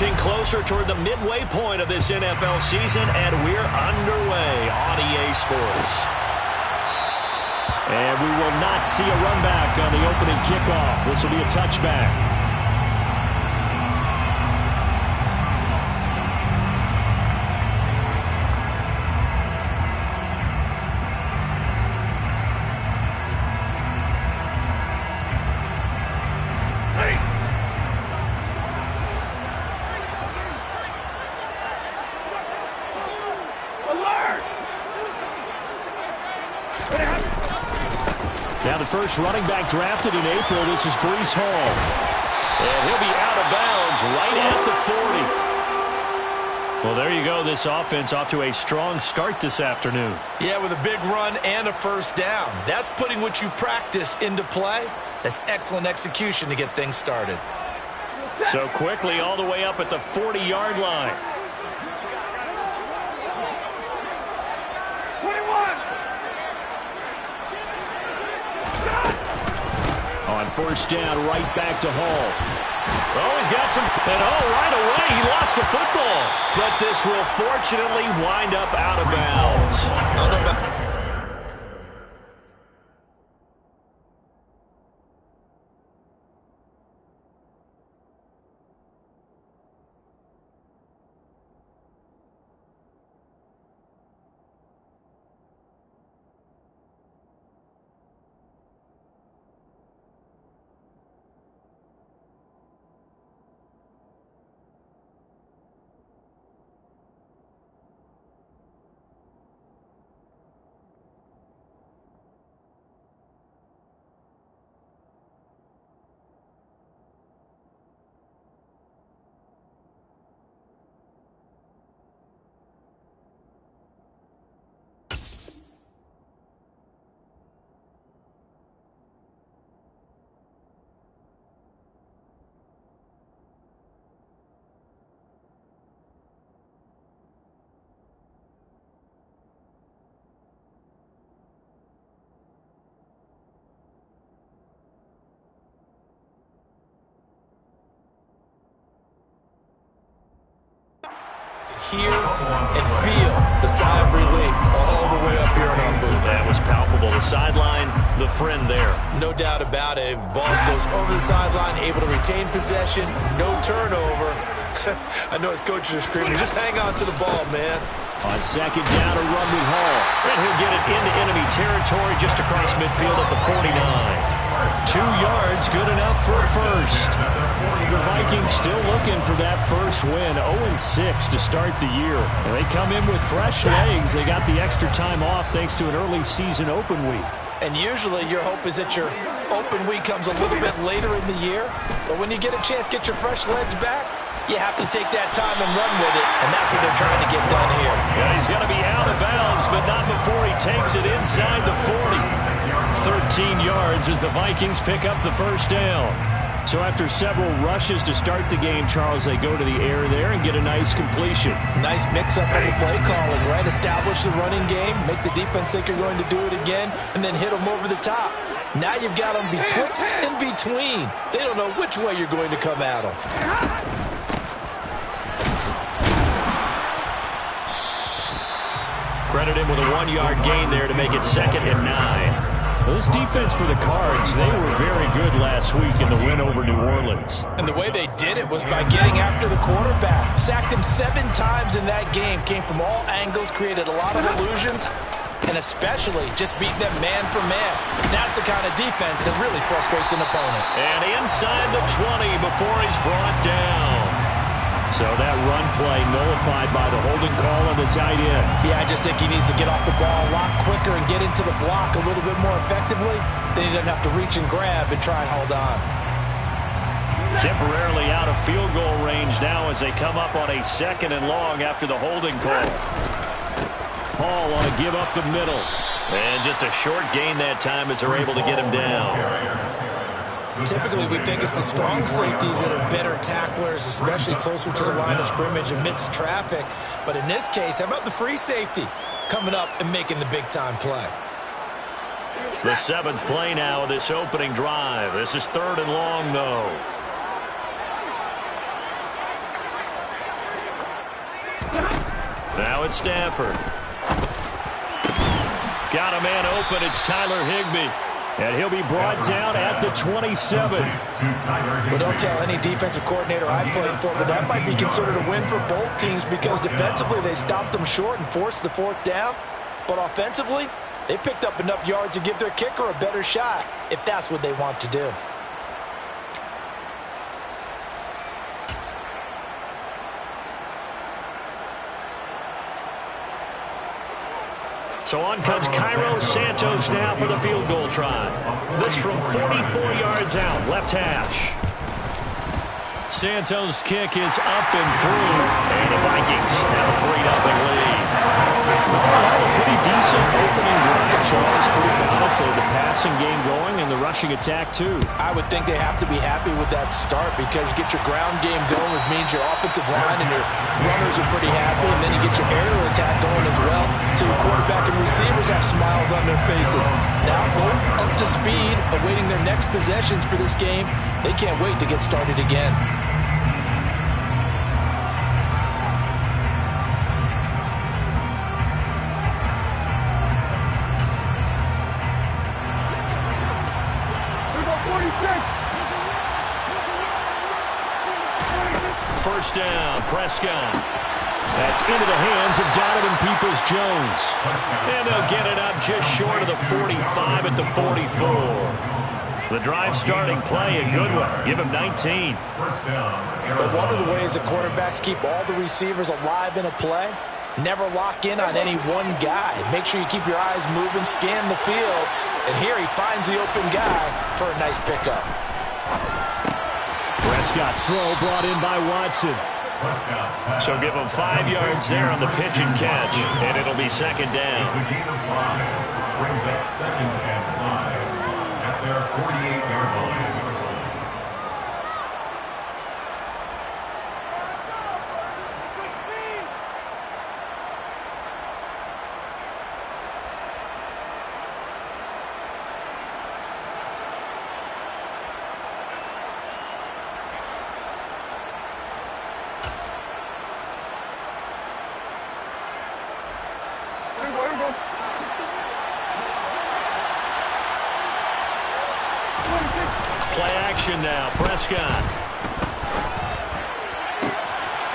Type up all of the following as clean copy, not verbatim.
inching closer toward the midway point of this NFL season, and we're underway on EA Sports. And we will not see a run back on the opening kickoff. This will be a touchback. Now the first running back drafted in April, this is Breece Hall. And he'll be out of bounds right at the 40. Well, there you go. This offense off to a strong start this afternoon. Yeah, with a big run and a first down. That's putting what you practice into play. That's excellent execution to get things started. So quickly all the way up at the 40-yard line. 21. On first down, right back to Hall. Oh, he's got some, and right away, he lost the football. But this will fortunately wind up out of bounds. Hear and feel the sigh of relief all the way up here in our booth. That was palpable. The sideline, the friend there. No doubt about it. If the ball goes over the sideline, able to retain possession, no turnover. I know his coaches are screaming, just hang on to the ball, man. On second down, a run with Hall. And he'll get it into enemy territory just across midfield at the 49. 2 yards, good enough for a first. The Vikings still looking for that first win. 0-6 to start the year. And they come in with fresh legs. They got the extra time off thanks to an early season open week. And usually your hope is that your open week comes a little bit later in the year. But when you get a chance to get your fresh legs back, you have to take that time and run with it. And that's what they're trying to get done here. Yeah, he's going to be out of bounds, but not before he takes it inside the 40. 13 yards as the Vikings pick up the first down. So after several rushes to start the game, Charles, they go to the air there and get a nice completion. Nice mix-up in the play calling, right? Establish the running game, make the defense think you're going to do it again, and then hit them over the top. Now you've got them betwixt and between. They don't know which way you're going to come at them. Credit him with a 1-yard gain there to make it 2nd and 9. Well, this defense for the Cards, they were very good last week in the win over New Orleans. And the way they did it was by getting after the quarterback. Sacked him 7 times in that game. Came from all angles, created a lot of illusions, and especially just beat them man for man. That's the kind of defense that really frustrates an opponent. And inside the 20 before he's brought down. So that run play nullified by the holding call on the tight end. Yeah, I just think he needs to get off the ball a lot quicker and get into the block a little bit more effectively. Then he doesn't have to reach and grab and try and hold on. Temporarily out of field goal range now as they come up on a 2nd and long after the holding call. Hall on a give up the middle. And just a short gain that time as they're able to get him down. Typically, we think it's the strong safeties that are better tacklers, especially closer to the line of scrimmage amidst traffic. But in this case, how about the free safety coming up and making the big-time play? The 7th play now of this opening drive. This is 3rd and long, though. Now it's Stafford. Got a man open. It's Tyler Higbee. And he'll be brought down at the 27. Well, don't tell any defensive coordinator I played for, but that might be considered a win for both teams because defensively they stopped them short and forced the fourth down. But offensively, they picked up enough yards to give their kicker a better shot if that's what they want to do. So on comes Cairo Santos now for the field goal try. This from 44 yards out, left hash. Santos' kick is up and through, and the Vikings have a 3-0 lead. Well, a pretty decent opening drive, Charles. Pretty balanced. The passing game going and the rushing attack, too. I would think they have to be happy with that start because you get your ground game going, which means your offensive line and your runners are pretty happy, and then you get your aerial attack going as well. So your quarterback and receivers have smiles on their faces. Now both up to speed, awaiting their next possessions for this game. They can't wait to get started again. First down, Prescott. That's into the hands of Donovan Peoples-Jones. And they'll get it up just short of the 45 at the 44. The drive starting play, a good one. Give him 19. But one of the ways the quarterbacks keep all the receivers alive in a play, never lock in on any one guy. Make sure you keep your eyes moving, scan the field. And here he finds the open guy for a nice pickup. Prescott's throw brought in by Watson. So give him 5 yards there on the pitch and catch, and it'll be second down. Brings up 2nd and 5 at their 48-yard line. Play action now, Prescott.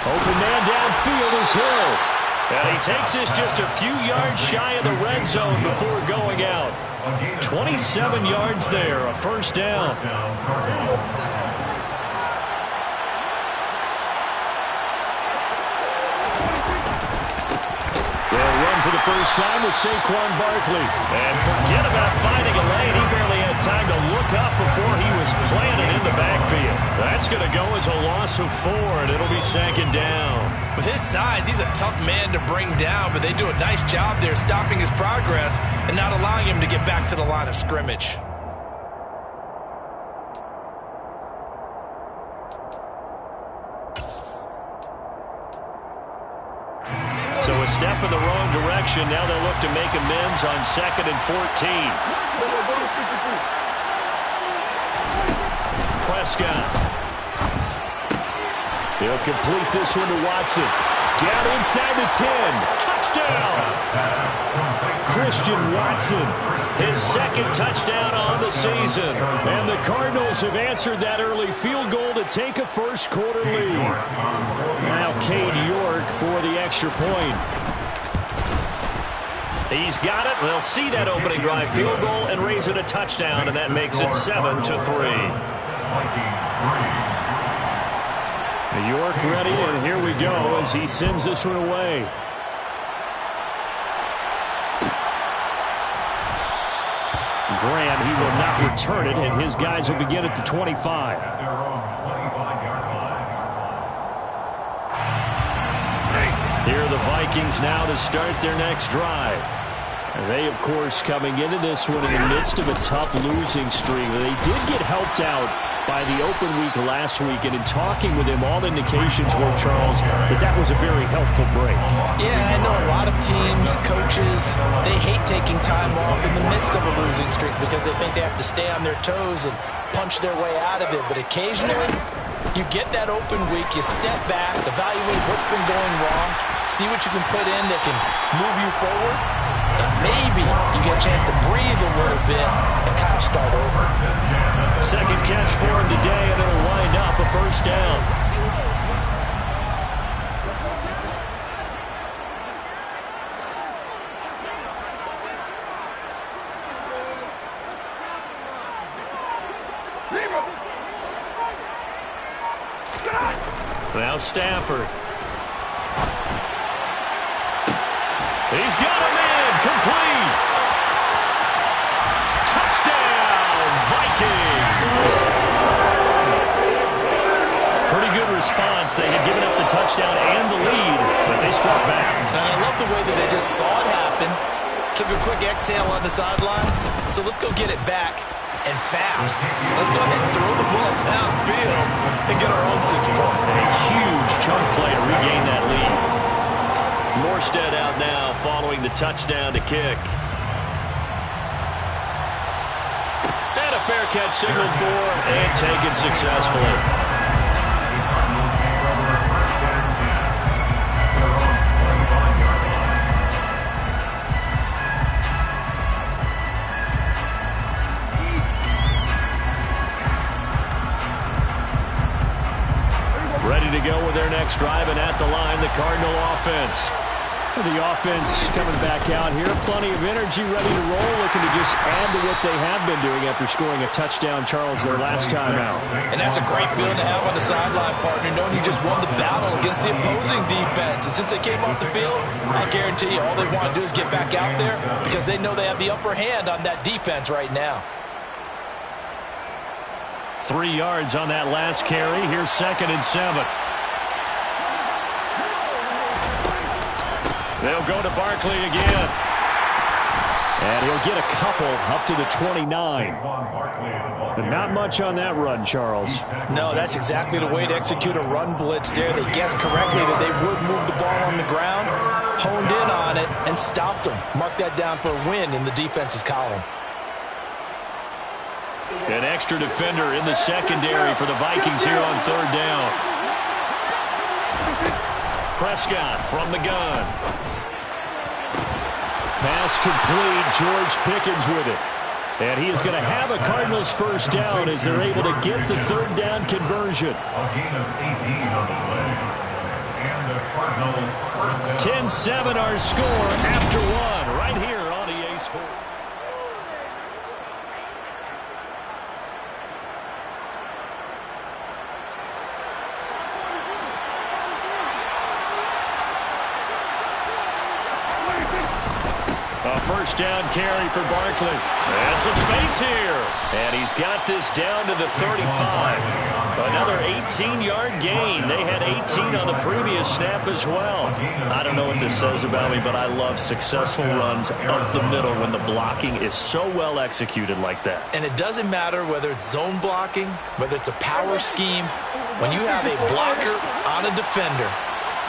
Open man downfield is Hill. And he takes this just a few yards shy of the red zone before going out. 27 yards there, a first down. They'll run for the first time with Saquon Barkley. And forget about finding a lane. He barely had time to look up before he was planted in the backfield. That's going to go as a loss of 4, and it'll be second down. With his size, he's a tough man to bring down, but they do a nice job there stopping his progress and not allowing him to get back to the line of scrimmage. So a step in the wrong direction. Now they'll look to make amends on 2nd and 14. Prescott. He'll complete this one to Watson. Down inside the 10. Touchdown! Christian Watson. His 2nd touchdown on the season. And the Cardinals have answered that early field goal to take a first quarter lead. Now Cade York for the extra point. He's got it. They'll see that opening drive field goal and raise it a touchdown, and that makes it 7-3. York ready, and here we go as he sends this one away. Graham, he will not return it, and his guys will begin at the 25. Here are the Vikings now to start their next drive. And they, of course, coming into this one in the midst of a tough losing streak. They did get helped out by the open week last week, and in talking with him, all indications were, Charles, that was a very helpful break. Yeah, I know a lot of teams, coaches, they hate taking time off in the midst of a losing streak because they think they have to stay on their toes and punch their way out of it. But occasionally, You get that open week, you step back, evaluate what's been going wrong, see what you can put in that can move you forward, and maybe you get a chance to breathe a little bit and kind of start over. Second catch for him today, and it'll wind up a first down. Now Stafford. He's got him in. Complete. Touchdown, Vikings. Pretty good response. They had given up the touchdown and the lead, but they struck back. And I love the way that they just saw it happen. Took a quick exhale on the sidelines. So let's go get it back. And fast. Let's go ahead and throw the ball downfield and get our own 6 points. A huge chunk play to regain that lead. Morstead out now following the touchdown to kick. And a fair catch signaled for and taken successfully. Ready to go with their next drive, and at the line, the Cardinal offense. The offense coming back out here. Plenty of energy, ready to roll, looking to just add to what they have been doing after scoring a touchdown, Charles, their last time out. And that's a great feeling to have on the sideline, partner, knowing you just won the battle against the opposing defense. And since they came off the field, I'll guarantee you all they want to do is get back out there because they know they have the upper hand on that defense right now. 3 yards on that last carry. Here's 2nd and 7. They'll go to Barkley again. And he'll get a couple up to the 29. But not much on that run, Charles. No, that's exactly the way to execute a run blitz there. They guessed correctly that they would move the ball on the ground, honed in on it, and stopped them. Mark that down for a win in the defense's column. An extra defender in the secondary for the Vikings here on 3rd down. Prescott from the gun. Pass complete. George Pickens with it. And he is going to have a Cardinals first down as they're able to get the 3rd down conversion. A gain of 18 on the play. And the Cardinals first down. 10-7 our score after 1 right here on EA Sports. A first down carry for Barkley. And some space here. And he's got this down to the 35. Another 18-yard gain. They had 18 on the previous snap as well. I don't know what this says about me, but I love successful runs up the middle when the blocking is so well executed like that. And it doesn't matter whether it's zone blocking, whether it's a power scheme. When you have a blocker on a defender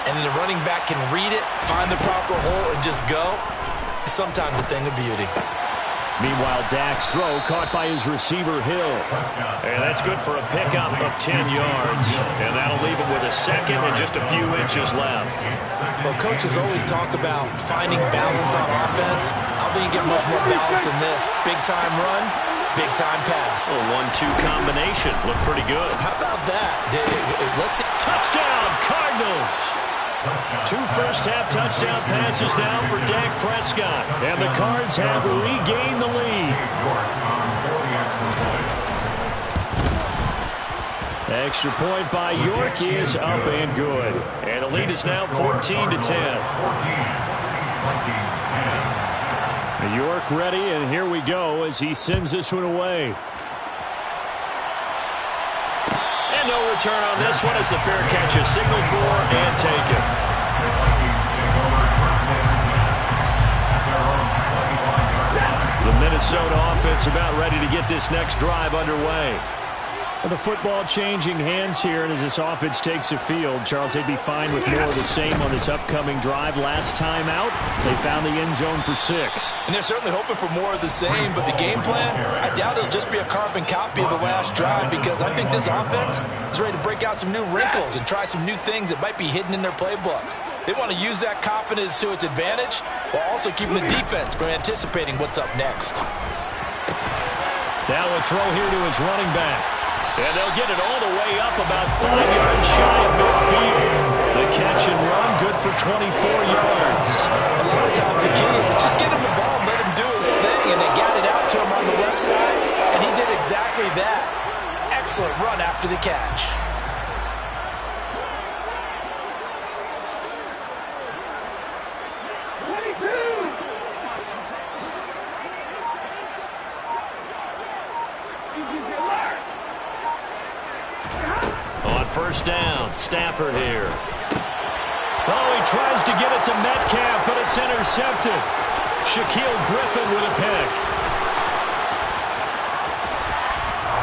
and the running back can read it, find the proper hole, and just go, sometimes a thing of beauty. Meanwhile, Dak's throw caught by his receiver, Hill. And that's good for a pickup of 10 yards. And that'll leave him with a 2nd and just a few inches left. Well, coaches always talk about finding balance on offense. I don't think you get much more balance than this. Big-time run, big-time pass. A 1-2 combination. Looked pretty good. How about that? Let's see. Touchdown, Cardinals! 2 first-half touchdown passes now for Dak Prescott. And the Cards have regained the lead. Extra point by York is up and good. And the lead is now 14-10. York ready, and here we go as he sends this one away. And no return on this one as the fair catch is signaled for and taken. The Minnesota offense about ready to get this next drive underway. The football changing hands here, and as this offense takes the field, Charles, they'd be fine with more of the same on this upcoming drive. Last time out, they found the end zone for 6. And they're certainly hoping for more of the same, but the game plan, I doubt it'll just be a carbon copy of the last drive, because I think this offense is ready to break out some new wrinkles and try some new things that might be hidden in their playbook. They want to use that confidence to its advantage while also keeping the defense from anticipating what's up next. Now a throw here to his running back. And they'll get it all the way up about 5 yards shy of midfield. The catch and run, good for 24 yards. A lot of times the key is just get him the ball and let him do his thing, and they got it out to him on the left side, and he did exactly that. Excellent run after the catch. On first down, Stafford here. Oh, he tries to get it to Metcalf, but it's intercepted. Shaquille Griffin with a pick.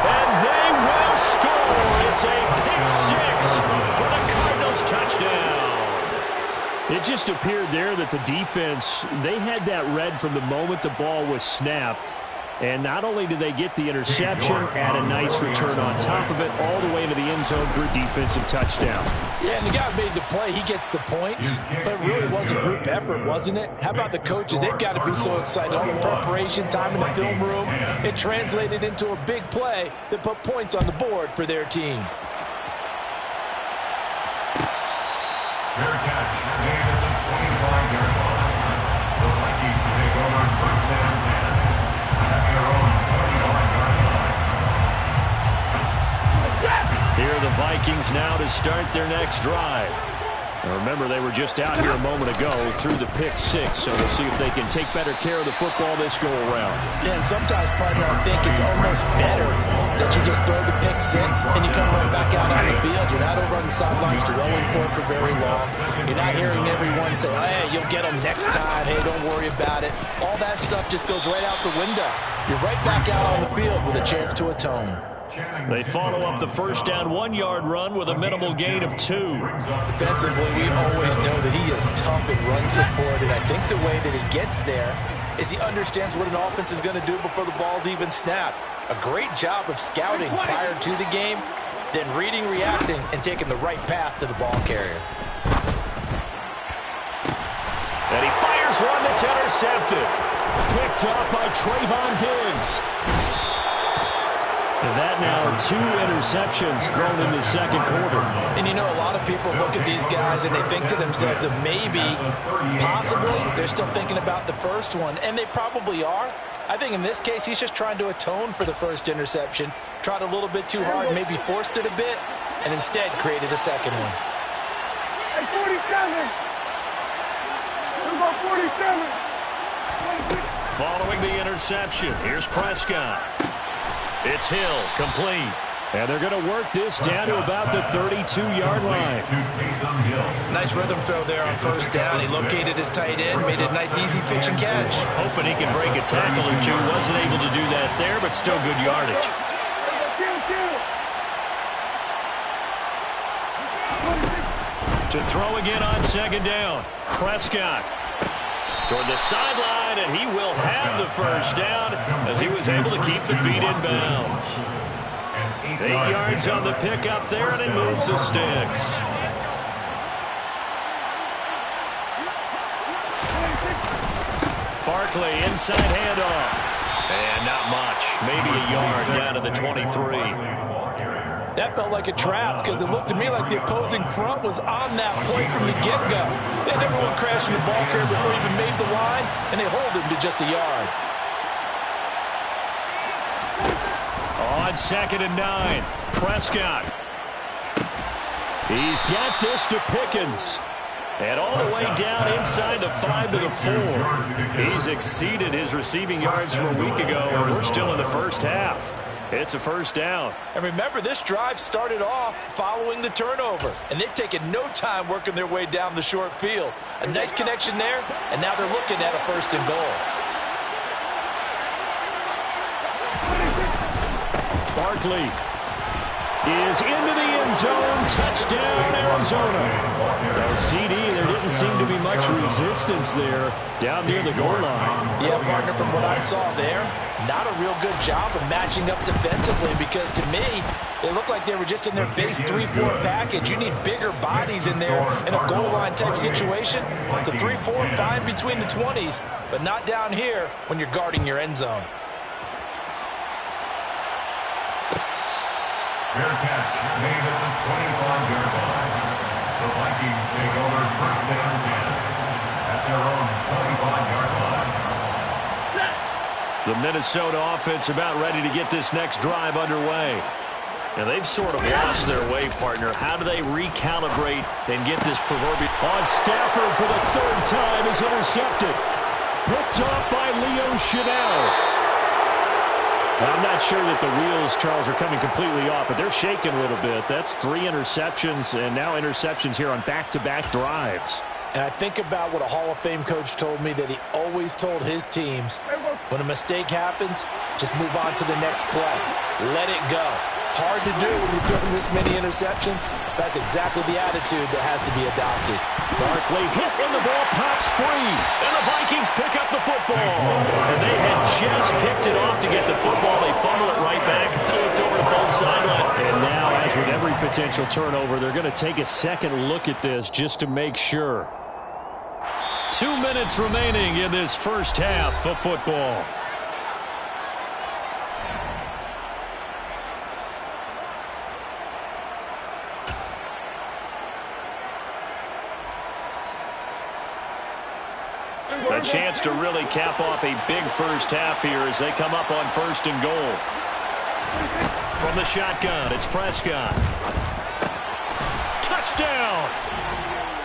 And they will score. It's a pick 6 for the Cardinals touchdown. It just appeared there that the defense, they had that read from the moment the ball was snapped. And not only did they get the interception, add a nice return on top of it, all the way into the end zone for a defensive touchdown. Yeah, and the guy made the play. He gets the points. But it really was a group effort, wasn't it? How about the coaches? They've got to be so excited. All the preparation, time in the film room, it translated into a big play that put points on the board for their team. Fair catch made at the 25-yard line. The Vikings take over first and 10 at their own 25-yard line. Here are the Vikings now to start their next drive. Now remember, they were just out here a moment ago through the pick 6, so we'll see if they can take better care of the football this go around. Yeah, and sometimes, partner, I think it's almost better that you just throw the pick 6 and you come right back out on the field. You're not over on the sidelines dwelling for it for very long. You're not hearing everyone say, hey, you'll get them next time. Hey, don't worry about it. All that stuff just goes right out the window. You're right back out on the field with a chance to atone. They follow up the first down 1-yard run with a minimal gain of 2. Defensively, we always know that he is tough in run support, and I think the way that he gets there is he understands what an offense is going to do before the ball's even snapped. A great job of scouting prior to the game, then reading, reacting, and taking the right path to the ball carrier. And he fires one that's intercepted. Picked up by Trayvon Diggs. And that now 2 interceptions thrown in the second quarter. And you know, a lot of people look at these guys and they think to themselves that maybe, possibly, they're still thinking about the first one, and they probably are. I think in this case, he's just trying to atone for the first interception, tried a little bit too hard, maybe forced it a bit, and instead created a second one. Hey, 47! We'll go 47! Following the interception, here's Prescott. It's Hill, complete. And they're going to work this down to about the 32-yard line. Nice rhythm throw there on first down. He located his tight end, made it a nice, easy pitch and catch. Hoping he can break a tackle or two. Wasn't able to do that there, but still good yardage. To throw again on second down. Prescott toward the sideline, and he will have the first down as he was able to keep the feet in bounds. 8 yards on the pickup there, and it moves the sticks. Barkley, inside handoff. And not much. Maybe a yard down to the 23. That felt like a trap because it looked to me like the opposing front was on that play from the get-go. They had everyone crashing the ball carrier before he even made the line, and they hold him to just a yard. On second and 9, Prescott. He's got this to Pickens. And all the way down inside the 5 to the 4. He's exceeded his receiving yards from a week ago, and we're still in the first half. It's a first down. And remember, this drive started off following the turnover, and they've taken no time working their way down the short field. A nice connection there, and now they're looking at a first and goal. Barkley is into the end zone. Touchdown, Arizona. Now, CD, there didn't seem to be much resistance there down near the goal line. Yeah, partner, from what I saw there, not a real good job of matching up defensively because to me, it looked like they were just in their base 3-4 package. You need bigger bodies in there in a goal line type situation. The 3-4 fine between the 20s, but not down here when you're guarding your end zone. Fair catch made at the 25-yard line. The Vikings take over first and 10 at their own 25-yard line. The Minnesota offense about ready to get this next drive underway. And they've sort of lost their way, partner. How do they recalibrate and get this proverbial... On Stafford for the third time is intercepted. Picked off by Leo Chanel. I'm not sure that the wheels, Charles, are coming completely off, but they're shaking a little bit. That's 3 interceptions, and now interceptions here on back-to-back drives. And I think about what a Hall of Fame coach told me that he always told his teams, when a mistake happens, just move on to the next play. Let it go. Hard to do when you're throwing this many interceptions. That's exactly the attitude that has to be adopted. Barkley hit and the ball pops free. And the Vikings pick up the football. And they had just picked it off to get the football. They fumble it right back. They looked over to both sidelines. And now, as with every potential turnover, they're going to take a second look at this just to make sure. 2 minutes remaining in this first half of football. A chance to really cap off a big first half here as they come up on 1st and goal. From the shotgun, it's Prescott. Touchdown!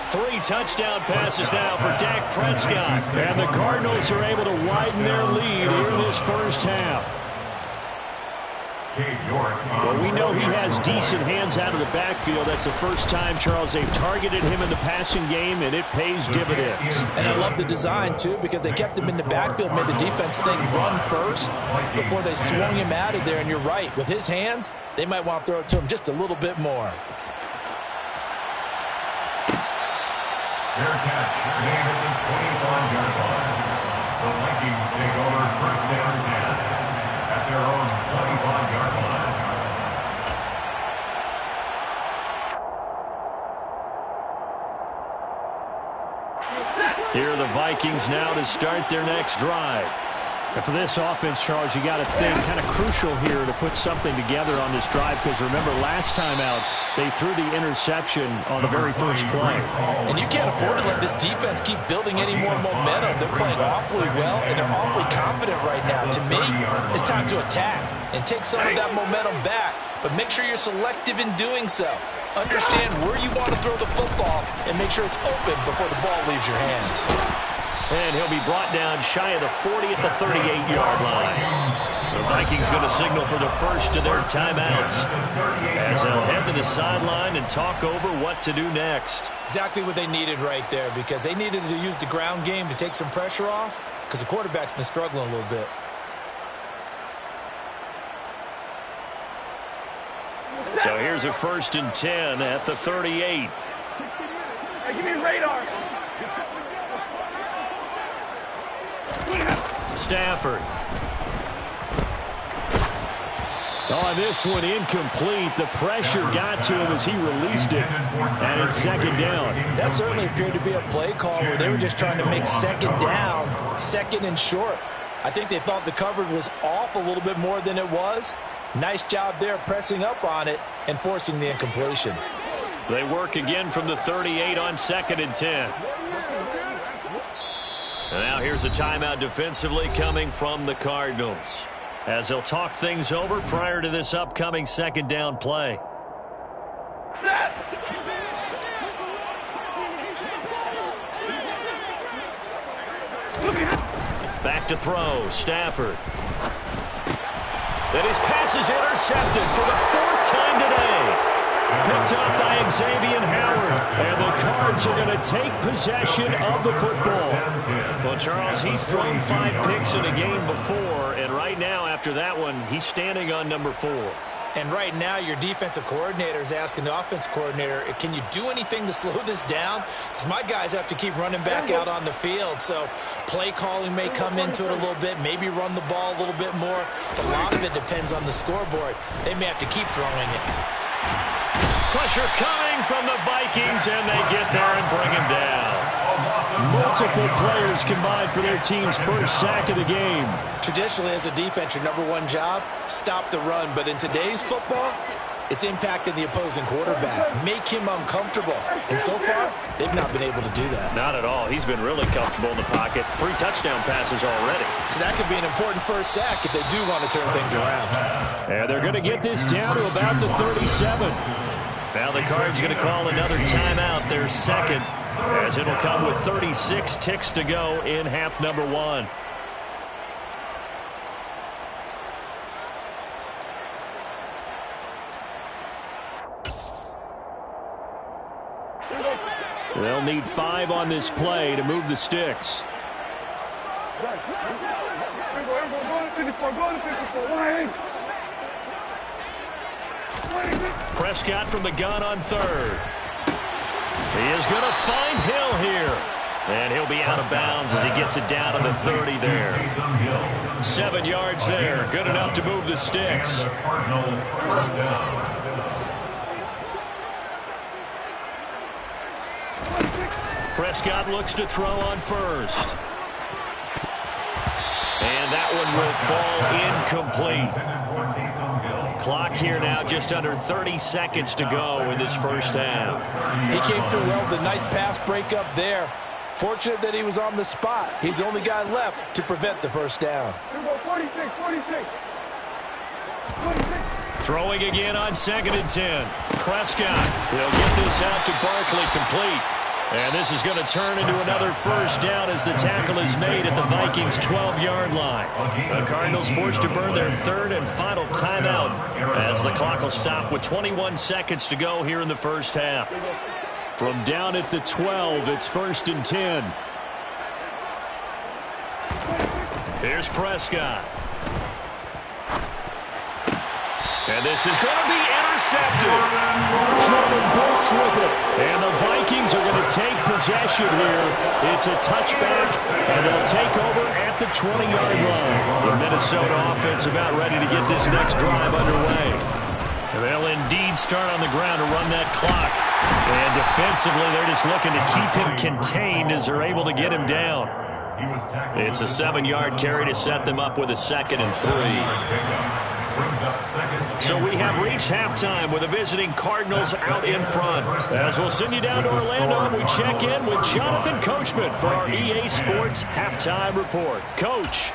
3 touchdown passes now for Dak Prescott. And the Cardinals are able to widen their lead in this first half. Well, we know he has decent hands out of the backfield. That's the first time, Charles, they've targeted him in the passing game, and it pays dividends. And I love the design, too, because they kept him in the backfield, made the defense think run first before they swung him out of there. And you're right. With his hands, they might want to throw it to him just a little bit more. Fair catch made at the 25-yard line. The Vikings take over first and 10 at their own 25-yard line. Here are the Vikings now to start their next drive. And for this offense, Charles, you got to think kind of crucial here to put something together on this drive because remember last time out they threw the interception on the very first play. And you can't afford to let this defense keep building any more momentum. They're playing awfully well and they're awfully confident right now. To me, it's time to attack and take some of that momentum back, but make sure you're selective in doing so. Understand where you want to throw the football and make sure it's open before the ball leaves your hands. And he'll be brought down shy of the 40 at the 38-yard line. The Vikings going to signal for the first of their timeouts as they'll head to the sideline and talk over what to do next. Exactly what they needed right there because they needed to use the ground game to take some pressure off because the quarterback's been struggling a little bit. So here's a 1st and 10 at the 38. Hey, give me radar. Stafford. On this one, incomplete. The pressure got to him as he released it. And it's 2nd down. That certainly appeared to be a play call where they were just trying to make 2nd down, 2nd and short. I think they thought the coverage was off a little bit more than it was. Nice job there pressing up on it and forcing the incompletion. They work again from the 38 on 2nd and 10. And now here's a timeout defensively coming from the Cardinals as they'll talk things over prior to this upcoming 2nd down play. Back to throw, Stafford. Then his pass is intercepted for the 4th time today. Picked up by Xavier Howard. And the Cards are going to take possession of the football. Well, Charles, he's thrown 5 picks in a game before, and right now after that one, he's standing on number 4. And right now, your defensive coordinator is asking the offensive coordinator, can you do anything to slow this down? Because my guys have to keep running back out on the field. So play calling may come into it a little bit, maybe run the ball a little bit more. But a lot of it depends on the scoreboard. They may have to keep throwing it. Pressure coming from the Vikings, and they get there and bring him down. Multiple players combined for their team's first sack of the game. Traditionally, as a defense, your number one job, stop the run. But in today's football, it's impacting the opposing quarterback. Make him uncomfortable. And so far, they've not been able to do that. Not at all. He's been really comfortable in the pocket. 3 touchdown passes already. So that could be an important first sack if they do want to turn things around. And they're going to get this down to about the 37. Now the Cards going to call another timeout, their second, as it'll come with 36 ticks to go in half number 1. They'll need 5 on this play to move the sticks. Prescott from the gun on third. He is going to find Hill here. And he'll be out of bounds as he gets it down to the 30 there. 7 yards there. Good enough to move the sticks. Prescott looks to throw on first. And that one will fall incomplete. Clock here now, just under 30 seconds to go in this first half. He came through well with a nice pass breakup there. Fortunate that he was on the spot. He's the only guy left to prevent the first down. 46. Throwing again on 2nd and 10. Prescott will get this out to Barkley, complete. And this is going to turn into another first down as the tackle is made at the Vikings' 12-yard line. The Cardinals forced to burn their 3rd and final timeout as the clock will stop with 21 seconds to go here in the first half. From down at the 12, it's 1st and 10. Here's Prescott. And this is going to be intercepted. Jordan Brooks with it. And the Vikings are going to take possession here. It's a touchback, and they'll take over at the 20-yard line. The Minnesota offense about ready to get this next drive underway. And they'll indeed start on the ground to run that clock. And defensively, they're just looking to keep him contained as they're able to get him down. It's a 7-yard carry to set them up with a 2nd and 3. So we have reached halftime with the visiting Cardinals out in front. As we'll send you down to Orlando, we check in with Jonathan Coachman for our EA Sports Halftime Report. Coach.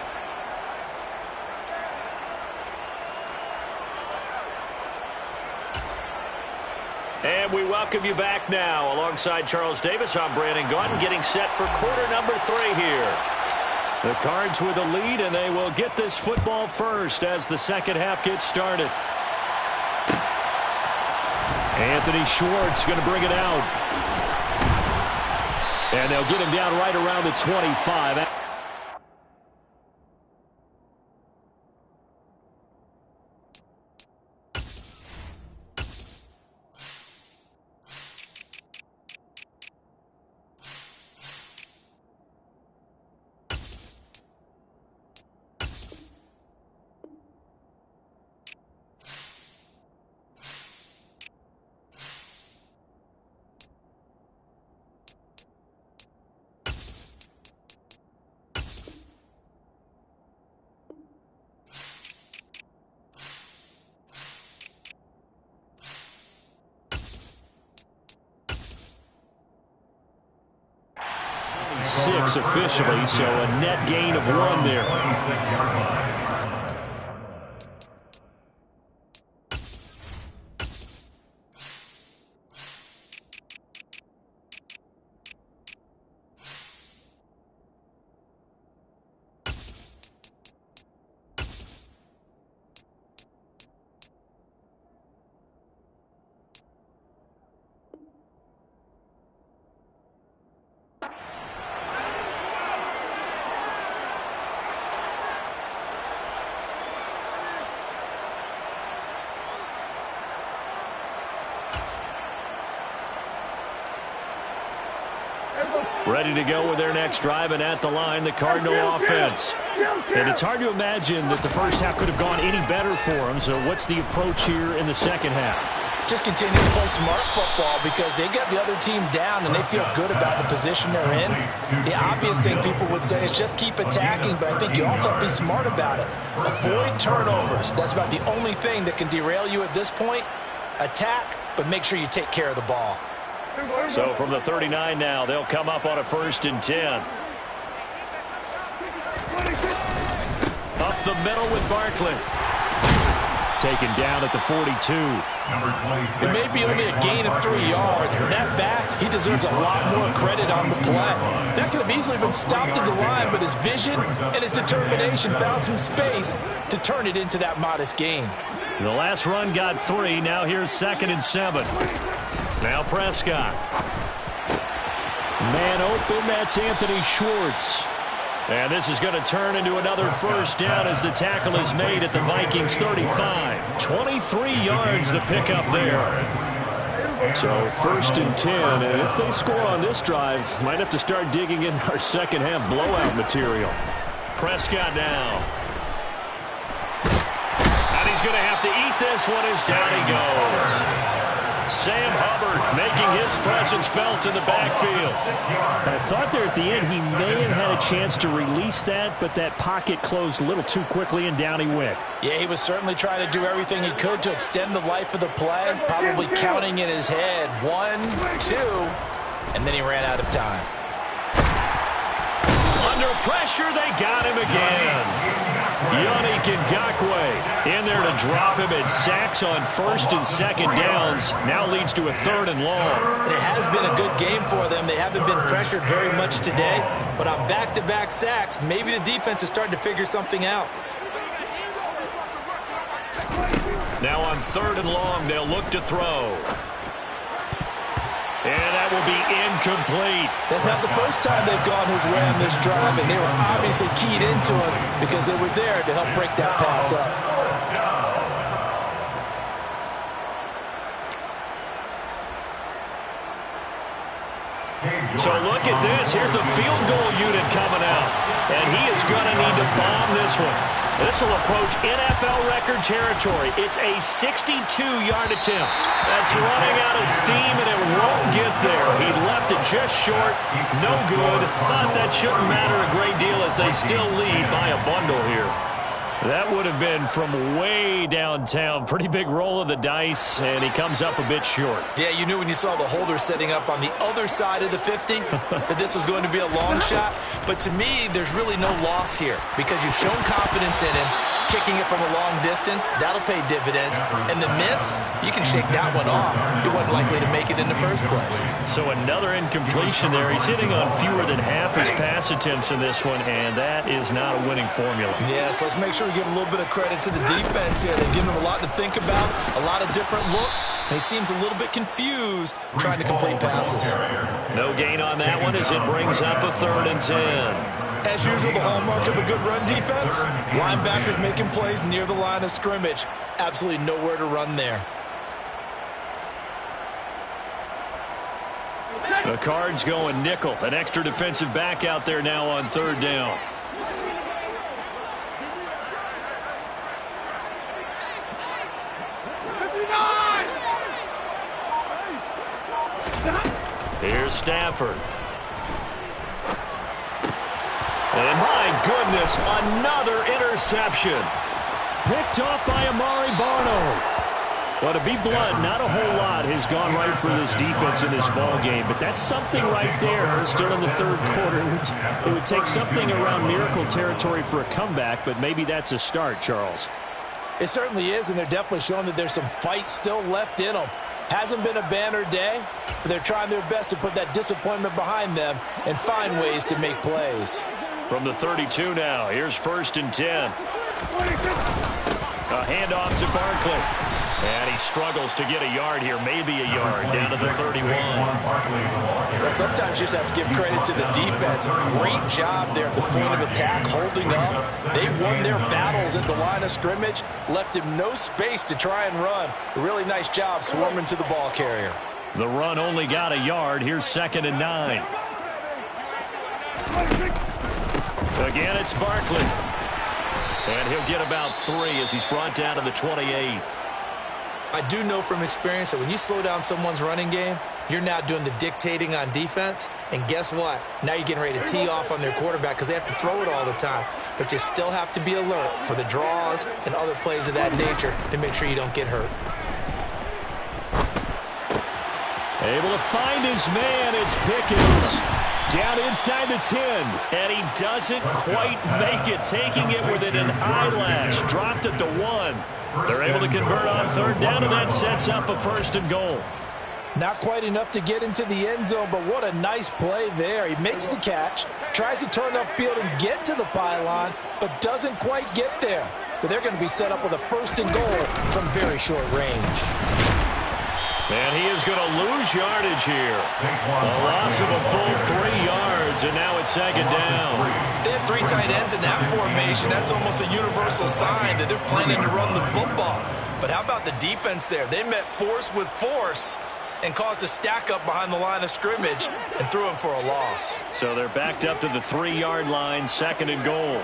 And we welcome you back now. Alongside Charles Davis, I'm Brandon Gaudin, getting set for quarter number 3 here. The Cards with a lead, and they will get this football first as the second half gets started. Anthony Schwartz going to bring it out. And they'll get him down right around the 25. Six officially, so a net gain of 1 there. Ready to go with their next drive, and at the line, the Cardinal offense. And it's hard to imagine that the first half could have gone any better for them. So what's the approach here in the second half? Just continue to play smart football because they get the other team down and they feel good about the position they're in. The obvious thing people would say is just keep attacking, but I think you also have to be smart about it. Avoid turnovers. That's about the only thing that can derail you at this point. Attack, but make sure you take care of the ball. So from the 39 now, they'll come up on a 1st and 10. Up the middle with Barkley. Taken down at the 42. It may be only a gain of 3 yards, but that back, he deserves a lot more credit on the play. That could have easily been stopped at the line, but his vision and his determination found some space to turn it into that modest gain. The last run got 3. Now here's 2nd and 7. Now Prescott. Man open, that's Anthony Schwartz. And this is going to turn into another 1st down as the tackle is made at the Vikings 35. 23 yards the pickup there. So 1st and 10, and if they score on this drive, might have to start digging in our second half blowout material. Prescott now. And he's going to have to eat this one as down he goes. Sam Hubbard making his presence felt in the backfield. I thought there at the end he may have had a chance to release that, but that pocket closed a little too quickly and down he went. Yeah, he was certainly trying to do everything he could to extend the life of the play, probably counting in his head 1, 2, and then he ran out of time. Under pressure, they got him again. Yannick Ngakoue in there to drop him at sacks on 1st and 2nd downs. Now leads to a 3rd and long. And it has been a good game for them. They haven't been pressured very much today, but on back-to-back sacks, maybe the defense is starting to figure something out. Now on 3rd and long, they'll look to throw. And that will be incomplete. That's not the first time they've gone his way on this drive, and they were obviously keyed into him because they were there to help break that pass up. So look at this. Here's the field goal unit coming out. And he is going to need to bomb this one. This will approach NFL record territory. It's a 62-yard attempt. That's running out of steam, and it won't get there. He left it just short. No good. But that shouldn't matter a great deal as they still lead by a bundle here. That would have been from way downtown. Pretty big roll of the dice, and he comes up a bit short. Yeah, you knew when you saw the holder setting up on the other side of the 50 that this was going to be a long shot. But to me, there's really no loss here because you've shown confidence in him. Kicking it from a long distance, that'll pay dividends. And the miss, you can shake that one off. He wasn't likely to make it in the first place. So another incompletion there. He's hitting on fewer than half his pass attempts in this one, and that is not a winning formula. Yes, let's make sure we give a little bit of credit to the defense here. They've given him a lot to think about, a lot of different looks, and he seems a little bit confused trying to complete passes. No gain on that one as it brings up a 3rd and 10. As usual, the hallmark of a good run defense, linebackers making plays near the line of scrimmage. Absolutely nowhere to run there. The Cards going nickel. An extra defensive back out there now on 3rd down. Here's Stafford. And my goodness, another interception. Picked off by Amari Barno. Well, to be blunt, not a whole lot has gone right for this defense in this ball game, but that's something right there. Still in the 3rd quarter. It would take something around miracle territory for a comeback, but maybe that's a start, Charles. It certainly is, and they're definitely showing that there's some fight still left in them. Hasn't been a banner day, but they're trying their best to put that disappointment behind them and find ways to make plays. From the 32 now, here's 1st and 10. A handoff to Barkley. And he struggles to get a yard here, maybe a yard, down to the 31. Well, sometimes you just have to give credit to the defense. Great job there at the point of attack, holding up. They won their battles at the line of scrimmage, left him no space to try and run. A really nice job swarming to the ball carrier. The run only got a yard. Here's 2nd and 9. Again, it's Barkley. And he'll get about 3 as he's brought down to the 28. I do know from experience that when you slow down someone's running game, you're now doing the dictating on defense. And guess what? Now you're getting ready to tee off on their quarterback because they have to throw it all the time. But you still have to be alert for the draws and other plays of that nature to make sure you don't get hurt. Able to find his man. It's Pickens. Down inside the 10. And he doesn't quite make it, taking it within an eyelash. Dropped at the 1. They're able to convert on 3rd down, and that sets up a 1st and goal. Not quite enough to get into the end zone, but what a nice play there. He makes the catch, tries to turn upfield and get to the pylon, but doesn't quite get there. But they're going to be set up with a 1st and goal from very short range. And he is going to lose yardage here. A loss of a full 3 yards, and now it's 2nd down. They have 3 tight ends in that formation. That's almost a universal sign that they're planning to run the football. But how about the defense there? They met force with force and caused a stack up behind the line of scrimmage and threw him for a loss. So they're backed up to the 3-yard line, 2nd and goal.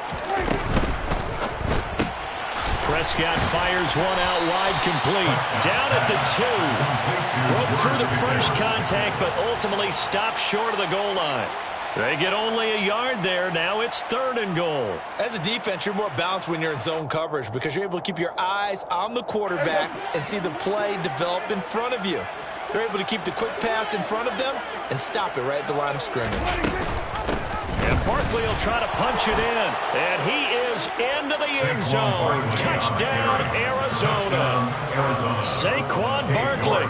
Prescott fires one out wide, complete. Down at the 2. Broke through the first contact, but ultimately stopped short of the goal line. They get only a yard there. Now it's 3rd and goal. As a defense, you're more balanced when you're in zone coverage because you're able to keep your eyes on the quarterback and see the play develop in front of you. They're able to keep the quick pass in front of them and stop it right at the line of scrimmage. And Barkley will try to punch it in. And he is into the end zone. Touchdown, Arizona. Saquon Barkley,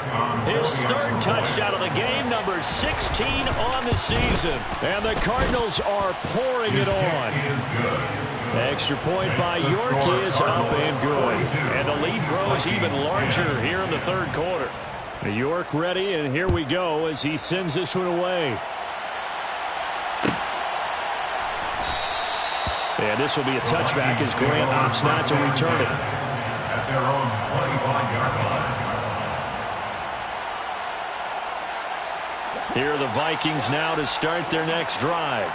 his 3rd touchdown of the game, number 16 on the season. And the Cardinals are pouring it on. Extra point by York is up and good. And the lead grows even larger here in the 3rd quarter. York ready, and here we go as he sends this one away. And this will be a touchback as Grant opts not to return it. At their own 25-yard line. Here are the Vikings now to start their next drive.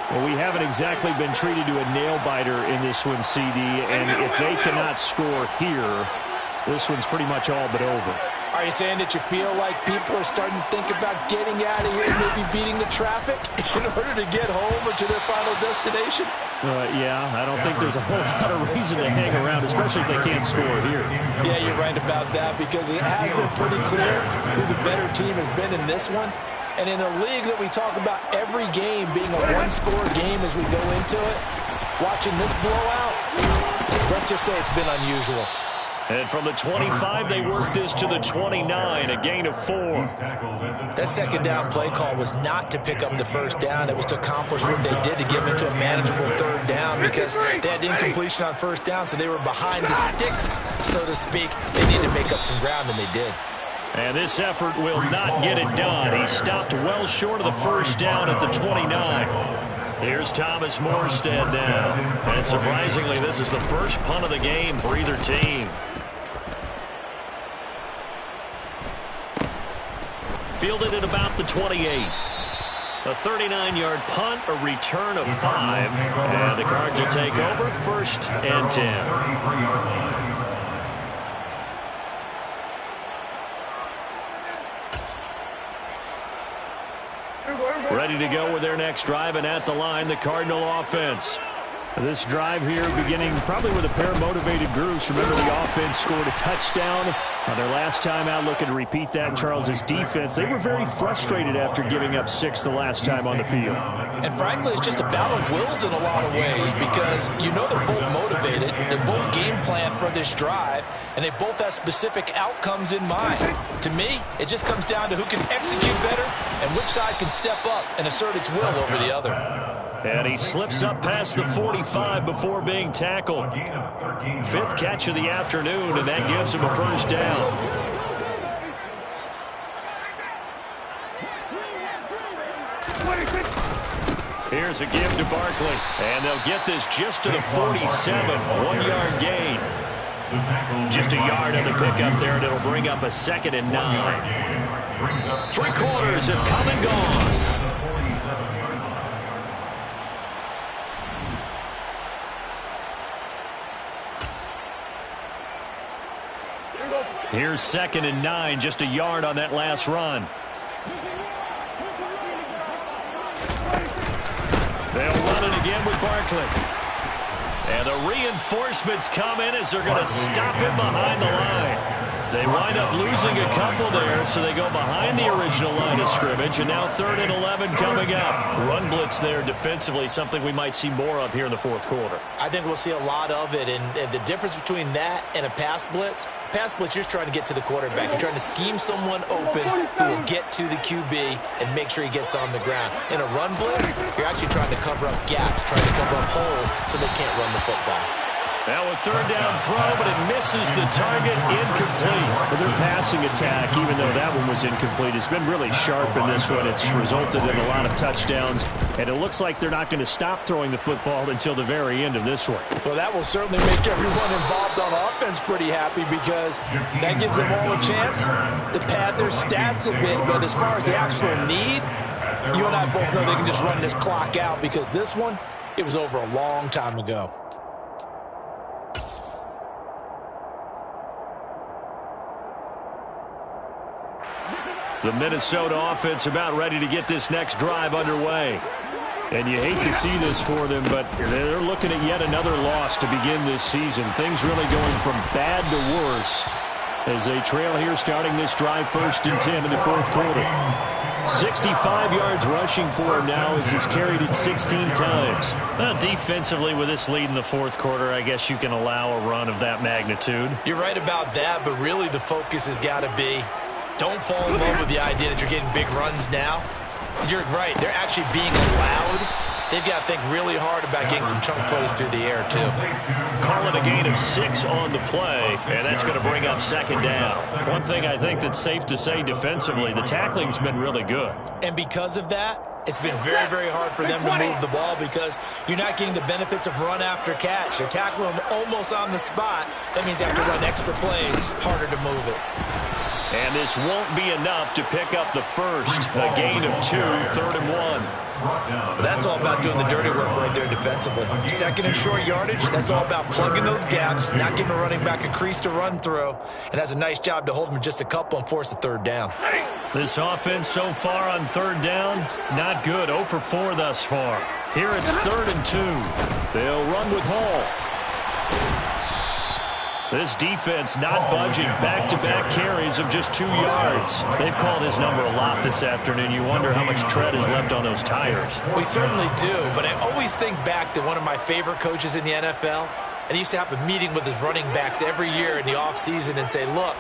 Well, we haven't exactly been treated to a nail-biter in this one, CD, and if they cannot score here, this one's pretty much all but over. Are you saying that you feel like people are starting to think about getting out of here and maybe beating the traffic in order to get home or to their final destination? Yeah, I don't think there's a whole lot of reason to hang around, especially if they can't score here. Yeah, you're right about that because it has been pretty clear who the better team has been in this one. And in a league that we talk about every game being a one-score game as we go into it, watching this blowout, let's just say it's been unusual. And from the 25, they work this to the 29, a gain of 4. That 2nd down play call was not to pick up the 1st down. It was to accomplish what they did to get them into a manageable 3rd down because they had incompletion on 1st down, so they were behind the sticks, so to speak. They needed to make up some ground, and they did. And this effort will not get it done. He stopped well short of the 1st down at the 29. Here's Thomas Morstead now. And surprisingly, this is the first punt of the game for either team. Fielded at about the 28. A 39-yard punt, a return of 5. And the Cards will take over 1st and 10. Ready to go with their next drive, and at the line, the Cardinal offense. This drive here beginning probably with a pair of motivated groups. Remember, the offense scored a touchdown on their last time out. Looking to repeat that in Charles's defense. They were very frustrated after giving up 6 the last time on the field. And frankly, it's just a battle of wills in a lot of ways because you know they're both motivated. They both game plan for this drive, and they both have specific outcomes in mind. To me, it just comes down to who can execute better and which side can step up and assert its will over the other. And he slips up past the 45 before being tackled. 5th catch of the afternoon, and that gives him a 1st down. Here's a give to Barkley, and they'll get this just to the 47, 1-yard gain. Just a yard on the pickup there, and it'll bring up a 2nd and 9. 3 quarters have come and gone. Here's 2nd and 9, just a yard on that last run. They'll run it again with Barkley. And the reinforcements come in as they're going to stop him behind the line. They wind up losing a couple there, so they go behind the original line of scrimmage, and now 3rd and 11 coming up. Run blitz there defensively, something we might see more of here in the 4th quarter. I think we'll see a lot of it, and the difference between that and a pass blitz, you're just trying to get to the quarterback. You're trying to scheme someone open who will get to the QB and make sure he gets on the ground. In a run blitz, you're actually trying to cover up gaps, trying to cover up holes so they can't run the football. Now a 3rd down throw, but it misses the target, incomplete. But their passing attack, even though that one was incomplete, has been really sharp in this one. It's resulted in a lot of touchdowns, and it looks like they're not going to stop throwing the football until the very end of this one. Well, that will certainly make everyone involved on offense pretty happy because that gives them all a chance to pad their stats a bit. But as far as the actual need, you and I both know they can just run this clock out because this one, it was over a long time ago. The Minnesota offense about ready to get this next drive underway. And you hate to see this for them, but they're looking at yet another loss to begin this season. Things really going from bad to worse as they trail here starting this drive 1st and 10 in the 4th quarter. 65 yards rushing for him now as he's carried it 16 times. Well, defensively with this lead in the 4th quarter, I guess you can allow a run of that magnitude. You're right about that, but really the focus has got to be don't fall in love with the idea that you're getting big runs now. You're right. They're actually being allowed. They've got to think really hard about getting some chunk plays through the air, too. Calling a gain of 6 on the play, and that's going to bring up 2nd down. One thing I think that's safe to say defensively, the tackling's been really good. And because of that, it's been very, very hard for them to move the ball because you're not getting the benefits of run after catch. They're tackling them almost on the spot. That means you have to run extra plays, harder to move it. And this won't be enough to pick up the first. A gain of 2, 3rd and 1. That's all about doing the dirty work right there defensively. 2nd and short yardage, that's all about plugging those gaps, not giving a running back a crease to run through, and has a nice job to hold him just a couple and force a 3rd down. This offense so far on 3rd down, not good. 0 for 4 thus far. Here it's 3rd and 2. They'll run with Hall. This defense not budging. Back-to-back carries of just 2 yards. They've called his number a lot this afternoon. You wonder how much tread is left on those tires. We certainly do, but I always think back to one of my favorite coaches in the NFL, and he used to have a meeting with his running backs every year in the offseason and say, look,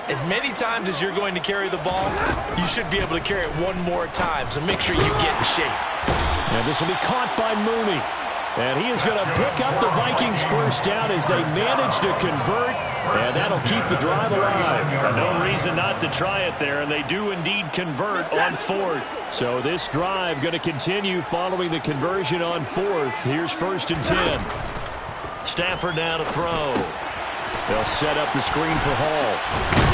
as many times as you're going to carry the ball, you should be able to carry it one more time, so make sure you get in shape. And this will be caught by Mooney. And he is going to pick up the Vikings' first down as they manage to convert, and that'll keep the drive alive. No reason not to try it there, and they do indeed convert on 4th. So this drive going to continue following the conversion on 4th. Here's 1st and 10. Stafford now to throw. They'll set up the screen for Hall.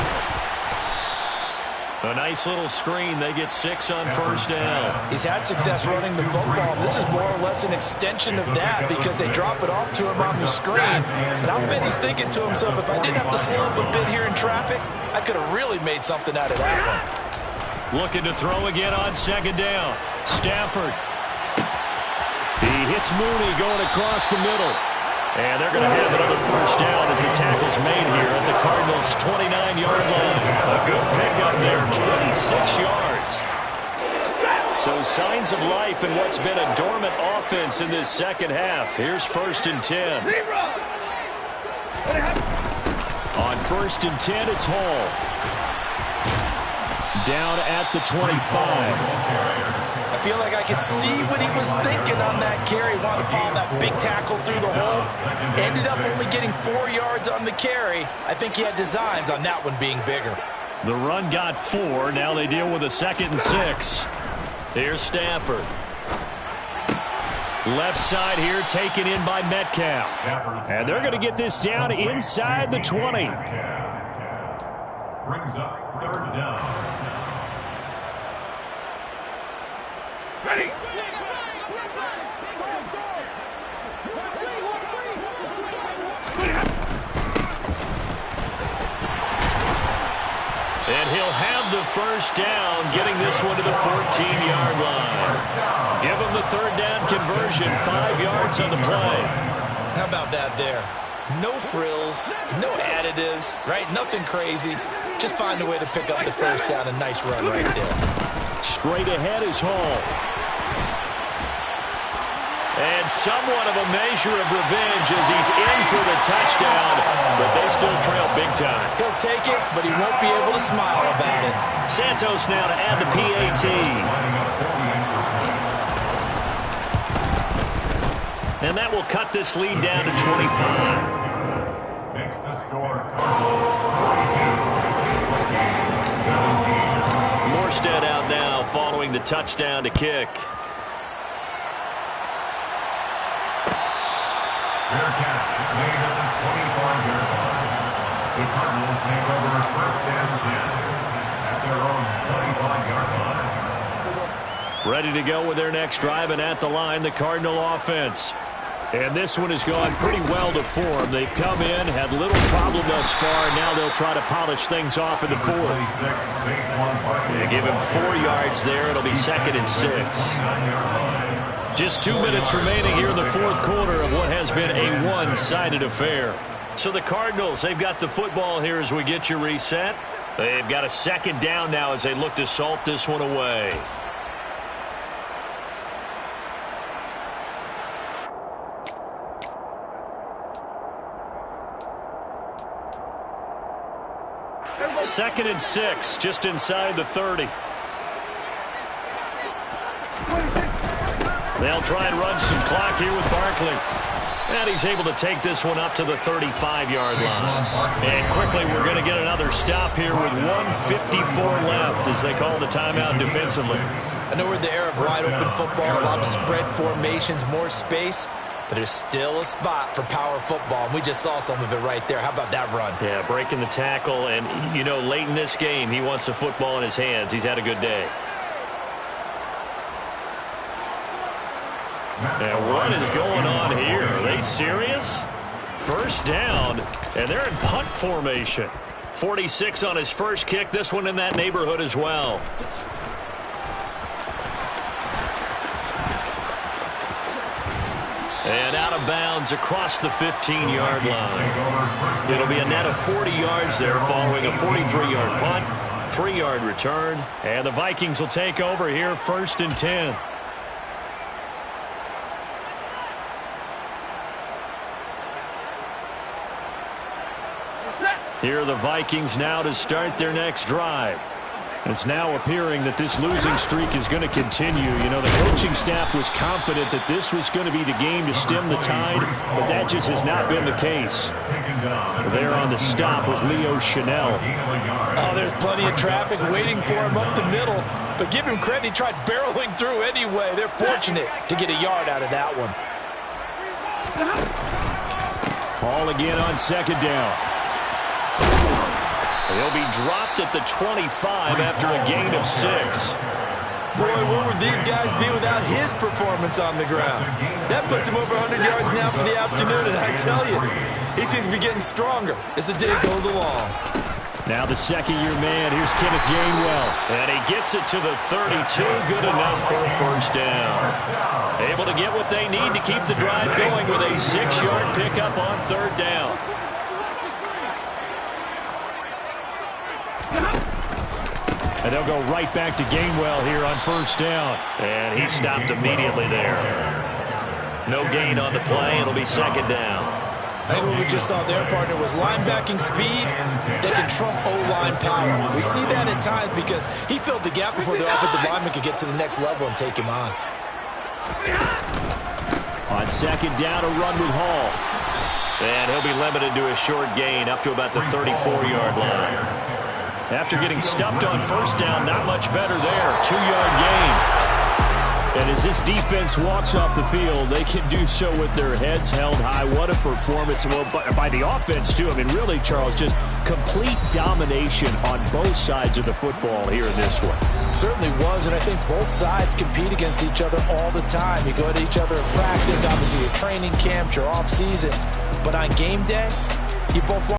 A nice little screen. They get 6 on 1st down. He's had success running the football. This is more or less an extension of that because they drop it off to him on the screen. And I'll bet he's thinking to himself, if I didn't have to slow up a bit here in traffic, I could have really made something out of that one. Looking to throw again on 2nd down. Stafford. He hits Mooney going across the middle. And they're going to have another first down as the tackle's made here at the Cardinals' 29-yard line. A good pickup there, 26 yards. So signs of life in what's been a dormant offense in this 2nd half. Here's 1st and 10. On 1st and 10, it's Hall. Down at the 25. I feel like I could see what he was thinking on that carry. Wanted to follow that big tackle through the hole. Ended up only getting 4 yards on the carry. I think he had designs on that one being bigger. The run got 4. Now they deal with a 2nd and 6. Here's Stafford. Left side here taken in by Metcalf. And they're going to get this down inside the 20. Brings up 3rd down. Ready. have the first down, getting this one to the 14-yard line. Give them the third down conversion, 5 yards on the play. How about that there? No frills, no additives, right? Nothing crazy. Just find a way to pick up the first down. A nice run right there. Straight ahead is Hall. And somewhat of a measure of revenge as he's in for the touchdown, but they still trail big time. He'll take it, but he won't be able to smile about it. Santos now to add the PAT. And that will cut this lead down to 25. Makes the score Cardinals 42, 17. Morstead out now following the touchdown to kick. Fair catch made at the 25-yard line. The Cardinals take over first and 10 at their own 25-yard line. Ready to go with their next drive, and at the line, the Cardinal offense. And this one has gone pretty well to form. They've come in, had little problem thus far, and now they'll try to polish things off in the fourth. They give him 4 yards there. It'll be 2nd and 6. Just 2 minutes remaining here in the fourth quarter of what has been a one-sided affair. So the Cardinals, they've got the football here as we get you reset. They've got a 2nd down now as they look to salt this one away. Second and 6, just inside the 30. They'll try and run some clock here with Barkley. And he's able to take this one up to the 35-yard line. And quickly, we're going to get another stop here with 1:54 left as they call the timeout defensively. I know we're in the era of wide-open football, a lot of spread formations, more space, but there's still a spot for power football, and we just saw some of it right there. How about that run? Yeah, breaking the tackle, and, you know, late in this game, he wants the football in his hands. He's had a good day. And what is going on here? Are they serious? First down, and they're in punt formation. 46 on his first kick. This one in that neighborhood as well. And out of bounds across the 15-yard line. It'll be a net of 40 yards there following a 43-yard punt, 3-yard return. And the Vikings will take over here 1st and 10. Here are the Vikings now to start their next drive. It's now appearing that this losing streak is going to continue. You know, the coaching staff was confident that this was going to be the game to stem the tide, but that just has not been the case. There on the stop was Leo Chanel. Oh, there's plenty of traffic waiting for him up the middle, but give him credit, he tried barreling through anyway. They're fortunate to get a yard out of that one. Ball again on 2nd down. He'll be dropped at the 25 after a gain of 6. Boy, where would these guys be without his performance on the ground? That puts him over 100 yards now for the afternoon, and I tell you, he seems to be getting stronger as the day goes along. Now the second-year man, here's Kenneth Gainwell. And he gets it to the 32, good enough for a first down. Able to get what they need to keep the drive going with a 6-yard pickup on 3rd down. And they'll go right back to Gainwell here on 1st down. And he stopped immediately there. No gain on the play. It'll be 2nd down. I think what we just saw their partner was linebacking speed that can trump O-line power. We see that at times because he filled the gap before the offensive lineman could get to the next level and take him on. On 2nd down, a run with Hall. And he'll be limited to a short gain up to about the 34-yard line. After getting stuffed on 1st down, not much better there. 2-yard gain. And as this defense walks off the field, they can do so with their heads held high. What a performance by the offense, too. I mean, really, Charles, just complete domination on both sides of the football here in this one. Certainly was, and I think both sides compete against each other all the time. You go at each other in practice, obviously your training camps, your off-season. But on game day, you both